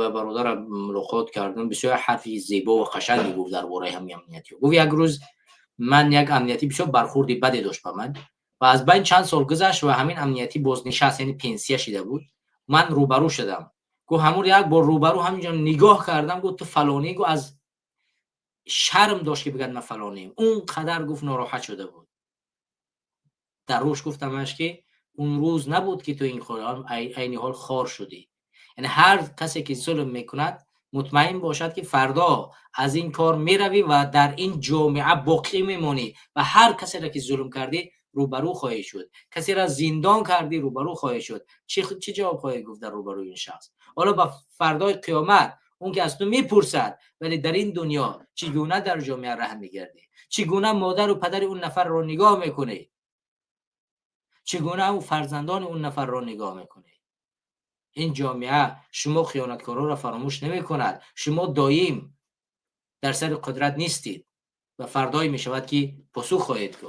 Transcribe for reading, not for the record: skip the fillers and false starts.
و برادر ملاقات کردم، بسیار حرفی زیبا و قشنگی گفت درباره همین امنیتی. گفت یک روز من یک امنیتی بسیار برخوردی بدی داشت به من و از بین چند سال گذشت و همین امنیتی بازنشست، یعنی پنسیه شده بود. من روبرو شدم، گفت همون یک بار روبرو همینجا نگاه کردم، گفت تو فلانی، گفت از شرم داشت که بگن من فلانیم. اون قدر گفت ناراحت شده بود. در روش گفتمش که اون روز نبود که تو این عین حال خار شدی. یعنی هر کسی که ظلم میکند مطمئن باشد که فردا از این کار میروی و در این جامعه باقی میمونی و هر کسی را که ظلم کردی روبرو خواهی شد، کسی را زندان کردی روبرو خواهی شد. چه جواب خواهی گفت در روبروی این شخص؟ حالا با فردای قیامت اون که از تو میپرسد ولی در این دنیا چگونه در جامعه راه میگردی؟ چگونه مادر و پدر اون نفر رو نگاه میکنی؟ چگونه او فرزندان اون نفر را نگاه میکنه؟ این جامعه شما خیانتکارا را فراموش نمی کند. شما دایم در سر قدرت نیستید و فردایی می شود که پاسخ خواهید گفت.